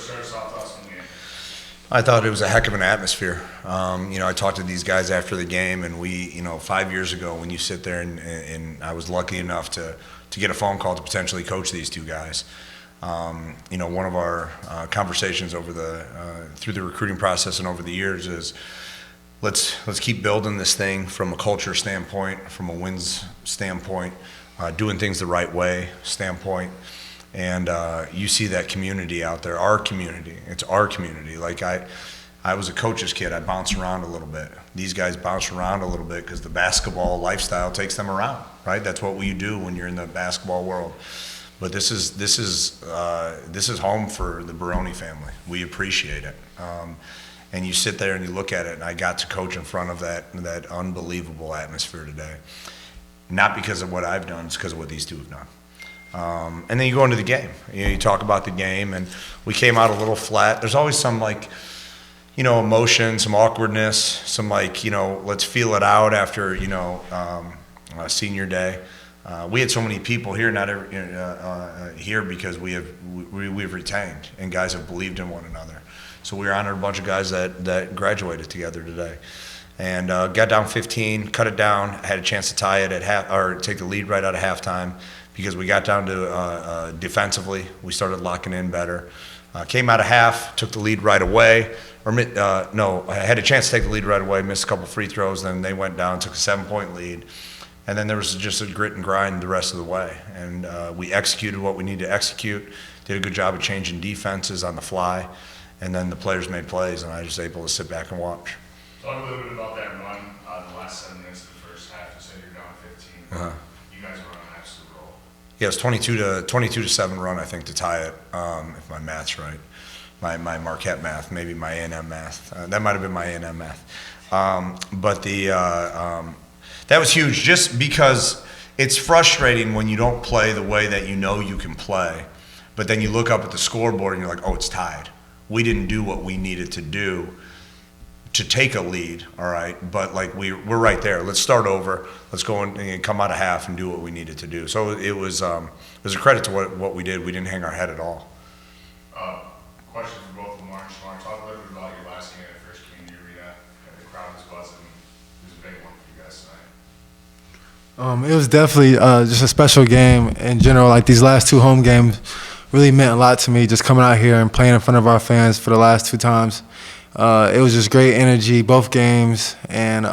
start us off, thoughts on the game. I thought it was a heck of an atmosphere. I talked to these guys after the game, and 5 years ago, when you sit there and I was lucky enough to get a phone call to potentially coach these two guys. One of our conversations through the recruiting process and over the years is let's keep building this thing from a culture standpoint, from a wins standpoint, doing things the right way standpoint. And you see that community out there, our community. It's our community. Like I was a coach's kid. I bounced around a little bit. These guys bounce around a little bit because the basketball lifestyle takes them around, right? That's what you do when you're in the basketball world. But this is home for the Baroni family. We appreciate it. And you sit there and you look at it, and I got to coach in front of that unbelievable atmosphere today. Not because of what I've done, it's because of what these two have done. And then you go into the game. You talk about the game, and we came out a little flat. There's always some emotion, some awkwardness, some let's feel it out after senior day. We had so many people here, here because we've retained, and guys have believed in one another. So we were honored a bunch of guys that graduated together today. And got down 15, cut it down, had a chance to tie it or take the lead right out of halftime. Because we got down to defensively, we started locking in better. Came out of half, took the lead right away. I had a chance to take the lead right away, missed a couple free throws, then they went down, took a 7-point lead. And then there was just a grit and grind the rest of the way. And we executed what we needed to execute, did a good job of changing defenses on the fly, and then the players made plays, and I was just able to sit back and watch. Talk a little bit about that run, the last 7 minutes of the first half. You said you're down 15. You guys were on an absolute roll. Yeah, it was 22-7 run, I think, to tie it, if my math's right. My Marquette math, maybe my A&M math. That might have been my A&M math. But that was huge, just because it's frustrating when you don't play the way that you know you can play, but then you look up at the scoreboard and you're like, oh, it's tied. We didn't do what we needed to do to take a lead, all right? But we're right there. Let's start over. Let's go and come out of half and do what we needed to do. So it was a credit to what we did. We didn't hang our head at all. Question for both of Lamar and Shamar. Talk a little bit about your last game at First Community Arena. The crowd was buzzing. It was a big one for you guys tonight. It was definitely just a special game in general. These last 2 home games really meant a lot to me, just coming out here and playing in front of our fans for the last 2 times. It was just great energy, both games, and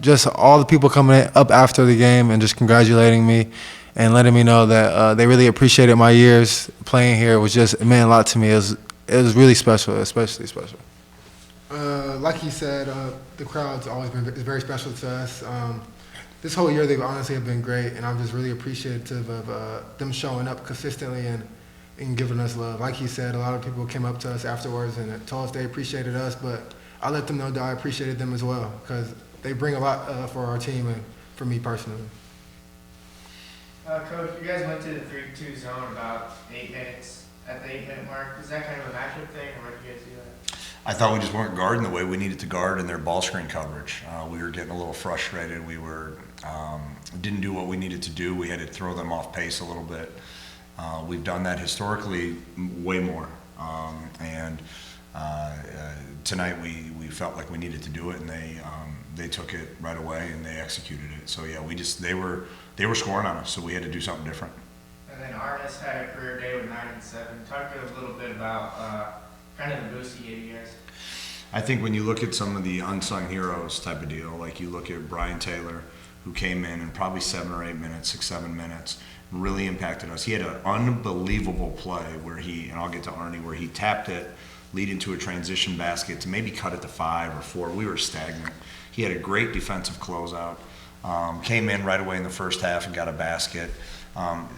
just all the people coming up after the game and just congratulating me and letting me know that they really appreciated my years playing here. It meant a lot to me. It was really special, especially special. Like he said, the crowd's always been very special to us. This whole year, they've honestly have been great, and I'm just really appreciative of them showing up consistently and giving us love. Like he said, a lot of people came up to us afterwards and told us they appreciated us, but I let them know that I appreciated them as well, because they bring a lot for our team and for me personally. Coach, you guys went to the 3-2 zone about 8 minutes at the 8-minute mark. Was that kind of a matchup thing, or what did you guys do that? I thought we just weren't guarding the way we needed to guard in their ball screen coverage. We were getting a little frustrated. We didn't do what we needed to do. We had to throw them off pace a little bit. We've done that historically way more. Tonight we felt like we needed to do it, and they took it right away and they executed it. So yeah, they were scoring on us, so we had to do something different. And then Arnis had a career day with 9 and 7. Talk to us a little bit about kind of the boost he gave you guys. I think when you look at some of the unsung heroes type of deal, like you look at Brian Taylor, who came in probably 7 or 8 minutes, 6-7 minutes, really impacted us. He had an unbelievable play where and I'll get to Arnie, where he tapped it, leading to a transition basket to maybe cut it to 5 or 4. We were stagnant. He had a great defensive closeout. Came in right away in the first half and got a basket.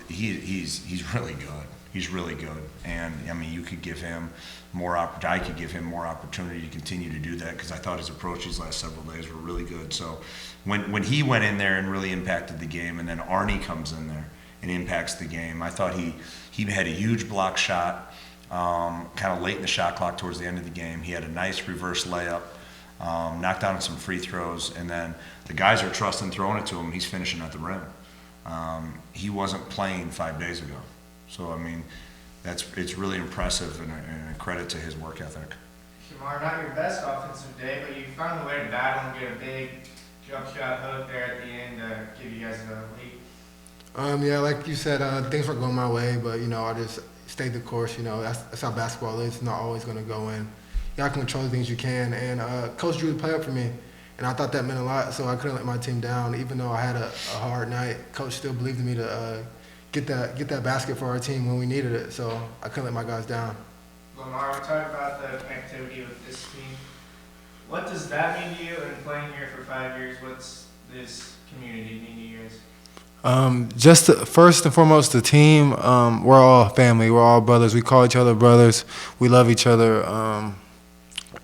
He's really good. He's really good, and I mean, you could give him more. I could give him more opportunity to continue to do that, because I thought his approach these last several days were really good. So when he went in there and really impacted the game, and then Arnie comes in there and impacts the game, I thought he had a huge block shot, kind of late in the shot clock towards the end of the game. He had a nice reverse layup, knocked down some free throws, and then the guys are trusting throwing it to him, and he's finishing at the rim. He wasn't playing 5 days ago. So, I mean, it's really impressive and a credit to his work ethic. Shamar, not your best offensive day, but you found a way to battle and get a big jump shot hook there at the end to give you guys the lead. Yeah, like you said, things weren't going my way, but I just stayed the course. That's how basketball is. It's not always going to go in. You got to control the things you can, and Coach drew the play up for me, and I thought that meant a lot. So I couldn't let my team down, even though I had a hard night. Coach still believed in me to get that basket for our team when we needed it. So I couldn't let my guys down. Lamar, we talked about the connectivity with this team. What does that mean to you? And playing here for 5 years, what's this community mean to you guys? First and foremost, the team. We're all family. We're all brothers. We call each other brothers. We love each other.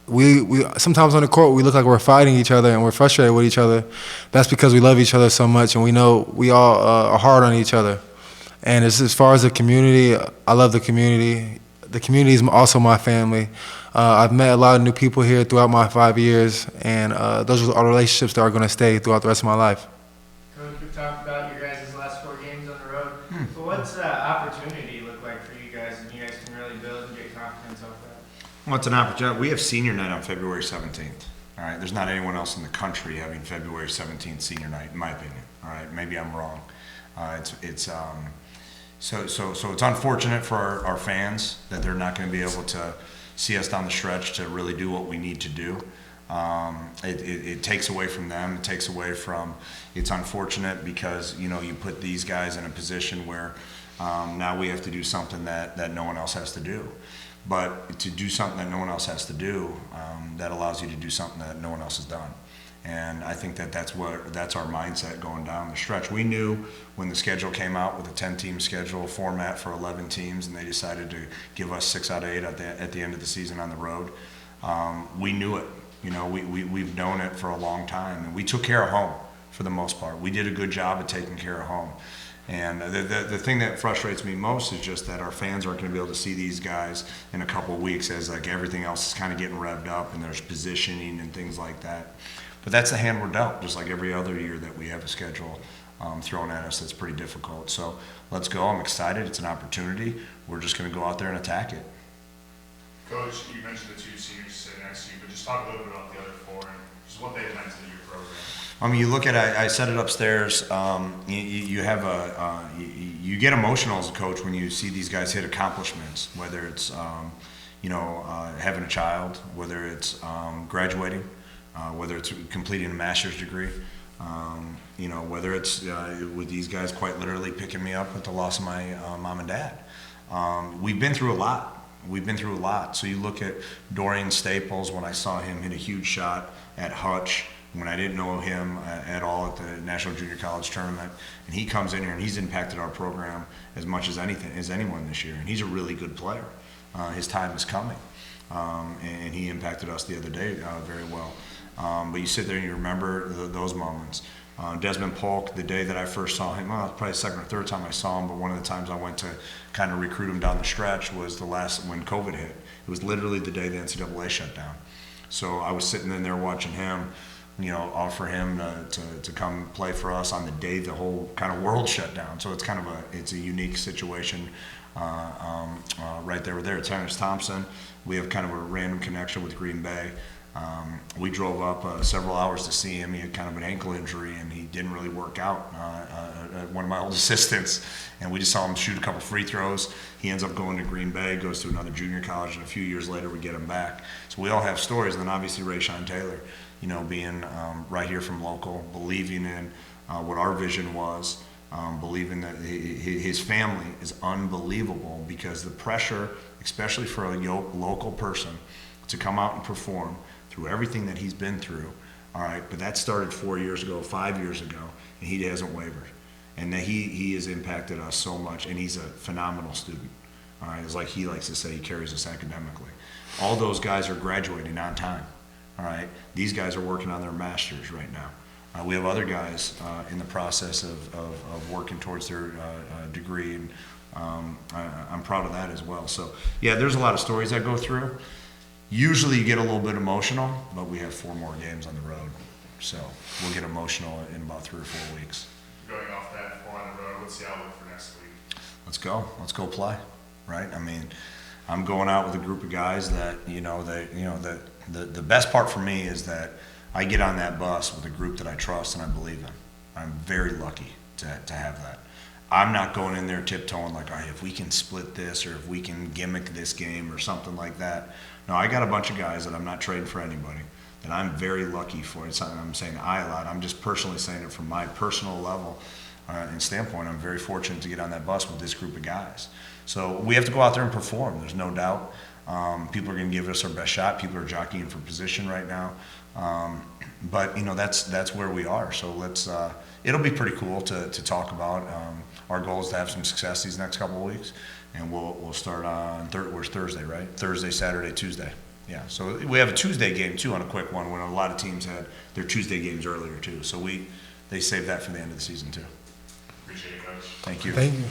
We sometimes on the court we look like we're fighting each other and we're frustrated with each other. That's because we love each other so much, and we know we all are hard on each other. And as far as the community, I love the community. The community is also my family. I've met a lot of new people here throughout my 5 years, and those are relationships that are going to stay throughout the rest of my life. Coach, we've talked about your guys' last 4 games on the road. So what's the opportunity look like for you guys, and you guys can really build and get confidence off that? Well, it's an opportunity. We have senior night on February 17th. All right, there's not anyone else in the country having February 17th senior night, in my opinion. All right, maybe I'm wrong. So it's unfortunate for our fans that they're not going to be able to see us down the stretch to really do what we need to do. It takes away from them. It takes away from. It's unfortunate because you put these guys in a position where now we have to do something that no one else has to do. But to do something that no one else has to do, that allows you to do something that no one else has done. And I think that's our mindset going down the stretch. We knew when the schedule came out with a 10-team schedule format for 11 teams, and they decided to give us 6 out of 8 at the end of the season on the road. We knew it. We've known it for a long time, and we took care of home for the most part. We did a good job of taking care of home. And the thing that frustrates me most is just that our fans aren't going to be able to see these guys in a couple of weeks as like everything else is kind of getting revved up and there's positioning and things like that. But that's the hand we're dealt, just like every other year that we have a schedule thrown at us that's pretty difficult. So let's go. I'm excited. It's an opportunity. We're just going to go out there and attack it. Coach, you mentioned the 2 seniors sitting next to you, but just talk a little bit about the other 4 and just what they meant to your program. I mean, you look at I said it upstairs. You get emotional as a coach when you see these guys hit accomplishments, whether it's having a child, whether it's graduating, whether it's completing a master's degree, whether it's with these guys quite literally picking me up with the loss of my mom and dad. We've been through a lot. So you look at Dorian Staples, when I saw him hit a huge shot at Hutch, when I didn't know him at all at the National Junior College Tournament, and he comes in here and he's impacted our program as much as anyone this year, and he's a really good player. His time is coming, and he impacted us the other day very well. But you sit there and you remember those moments. Desmond Polk, the day that I first saw him, well, probably the second or third time I saw him, but one of the times I went to kind of recruit him down the stretch was when COVID hit. It was literally the day the NCAA shut down. So I was sitting in there watching him, offer him to come play for us on the day the whole kind of world shut down. So it's a unique situation right there. We're there. Terrence Thompson, we have kind of a random connection with Green Bay. We drove up several hours to see him. He had kind of an ankle injury, and he didn't really work out. One of my old assistants, and we just saw him shoot a couple free throws. He ends up going to Green Bay, goes to another junior college, and a few years later we get him back. So we all have stories. And then obviously Rayshawn Taylor, being right here from local, believing in what our vision was, believing that his family is unbelievable, because the pressure, especially for a local person, to come out and perform through everything that he's been through, all right, but that started 4 years ago, 5 years ago, and he hasn't wavered. And that he has impacted us so much, and he's a phenomenal student. All right, it's like he likes to say, he carries us academically. All those guys are graduating on time. All right, these guys are working on their masters right now. We have other guys in the process of working towards their degree, and I'm proud of that as well. So yeah, there's a lot of stories that go through. Usually you get a little bit emotional, but we have 4 more games on the road, so we'll get emotional in about 3 or 4 weeks. Going off that 4 on the road, what's the outlook for next week? Let's go play. right? I mean, I'm going out with a group of guys that, the best part for me is that I get on that bus with a group that I trust and I believe in. I'm very lucky to have that. I'm not going in there tiptoeing like, all right, if we can split this or if we can gimmick this game or something like that. No, I got a bunch of guys that I'm not trading for anybody, that I'm very lucky for. It's not, I'm saying I a lot. I'm just personally saying it from my personal level and standpoint. I'm very fortunate to get on that bus with this group of guys. So we have to go out there and perform. There's no doubt. People are going to give us our best shot. People are jockeying for position right now. But that's where we are. So let's. It'll be pretty cool to talk about. Our goal is to have some success these next couple of weeks, and we'll start on where's Thursday, right? Thursday, Saturday, Tuesday. Yeah. So we have a Tuesday game too on a quick one when a lot of teams had their Tuesday games earlier too. So they saved that for the end of the season too. Appreciate it, Coach. Thank you. Thank you.